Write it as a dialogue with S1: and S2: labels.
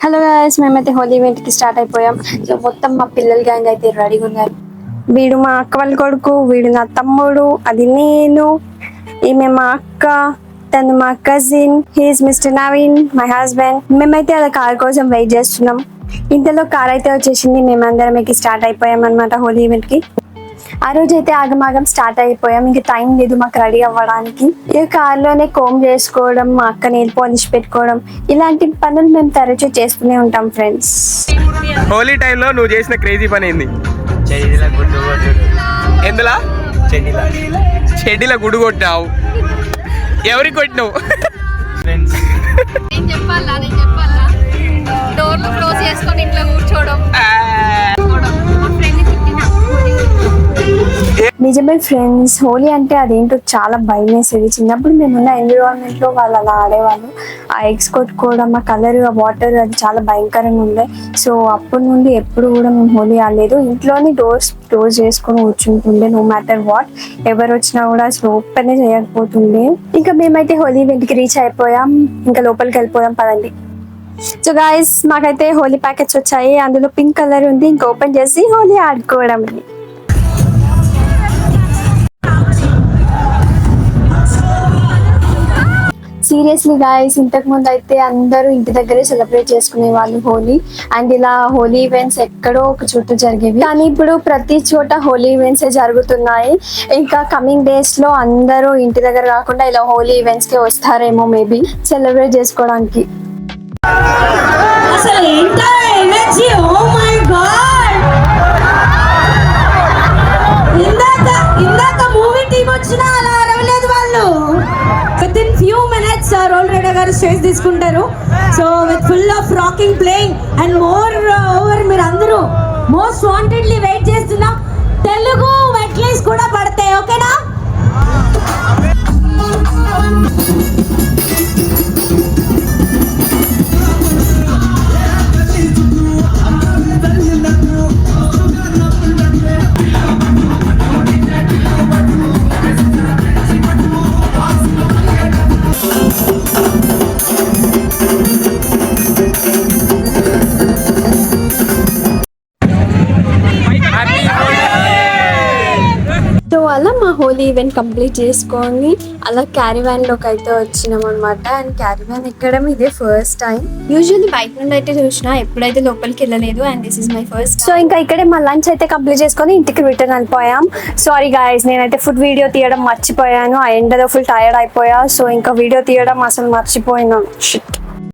S1: Hello guys, మేమైతే Holi event కి start అయిపోయాం. సో మొత్తం మా పిల్లల గ్యాంగ్ అయితే రెడీగా ఉన్నారు. వీడు మా అక్క వాళ్ళ కొడుకు, వీడు నా తమ్ముడు, అది నేను, ఈమె మా అక్క, తను మా cousin, he's mister Naveen, my husband. మేమైతే అలా కార్ కోసం వెయిట్ చేస్తున్నాం. ఇంతలో కార్ అయితే వచ్చేసింది. మేమందరం ఎక్కి స్టార్ట్ అయిపోయాం అనమాట హోలీ ఈవెంట్ కి. ఆ రోజు అయితే ఆగమాగం స్టార్ట్ అయిపోయాం. ఇంకా టైం లేదు మాకు రెడీ అవ్వడానికి. ఈ కార్లోనే కోమ్ చేసుకోవడం, మా అక్క నెయిల్ పాలిష్ పెట్టుకోవడం, ఇలాంటి పనులు మేము తరచూ చేస్తూనే ఉంటాం ఫ్రెండ్స్.
S2: హోలీ టైంలో నువ్వు చేసిన క్రేజీ పని ఏంది? ఎందులా చెడ్డీల గుడి కొట్టావు? ఎవరికి కొట్టినావు?
S3: డోర్లు క్లోజ్ చేసుకొని ఇంట్లో కూర్చోవడం.
S1: నిజమే ఫ్రెండ్స్, హోలీ అంటే అదేంటో చాలా భయం వేసేది. చిన్నప్పుడు మేమున్న ఎన్విరాన్మెంట్ లో వాళ్ళు అలా ఆడేవాళ్ళు. ఆ ఎగ్స్ కొట్టుకోవడం, ఆ కలర్, ఆ వాటర్, అది చాలా భయంకరంగా ఉండే. సో అప్పటి నుండి ఎప్పుడు కూడా మేము హోలీ ఆడలేదు. ఇంట్లోనే డోర్స్ క్లోజ్ చేసుకొని కూర్చుంటుండే. నో మ్యాటర్ వాట్, ఎవరు వచ్చినా కూడా అసలు ఓపెన్ చేయకపోతుండే. ఇంకా మేమైతే హోలీ ఈవెంట్కి రీచ్ అయిపోయాం. ఇంకా లోపలికి వెళ్ళిపోయాం పదండి. సో గాయస్, మాకైతే హోలీ ప్యాకెట్స్ వచ్చాయి. అందులో పింక్ కలర్ ఉంది. ఇంకా ఓపెన్ చేసి హోలీ ఆడుకోవడం. సీరియస్లీ గాయస్, ఇంతకు ముందు అయితే అందరూ ఇంటి దగ్గరే సెలబ్రేట్ చేసుకునే వాళ్ళు హోలీ. అండ్ ఇలా హోలీ ఈవెంట్స్ ఎక్కడో ఒక చోట జరిగేవి, కానీ ఇప్పుడు ప్రతి చోట హోలీ ఈవెంట్స్ జరుగుతున్నాయి. ఇంకా కమింగ్ డేస్ లో అందరూ ఇంటి దగ్గర కాకుండా ఇలా హోలీ ఈవెంట్స్ కి వస్తారేమో మేబీ సెలబ్రేట్ చేసుకోవడానికి.
S4: స్టేజ్ తీసుకుంటారు. So with full of rocking playing and more over మీరు అందరూ మోస్ట్ వాంటెడ్లీ వెయిట్ చేస్తున్న తెలుగు వెట్లీస్ కూడా పడతాయి. ఓకేనా?
S1: అలా మా హోలీ ఈవెంట్ కంప్లీట్ చేసుకొని అలా క్యారీవ్యాన్ లోకి అయితే వచ్చినాం అనమాట. అండ్ క్యారీవ్యాన్ ఎక్కడం ఇదే ఫస్ట్ టైం. యూజువల్లీ బయట నుండి అయితే చూసినా, ఎప్పుడైతే లోపలికి వెళ్ళలేదు. And this is my first. So ఇంకా ఇక్కడే మా లంచ్ అయితే కంప్లీట్ చేసుకొని ఇంటికి రిటర్న్ అయిపోయాం. సారీ గాయస్, నేనైతే ఫుడ్ వీడియో తీయడం మర్చిపోయాను. ఆ ఎండలో ఫుల్ టైర్డ్ అయిపోయా. సో ఇంకా వీడియో తీయడం అసలు మర్చిపోయినా. షిట్.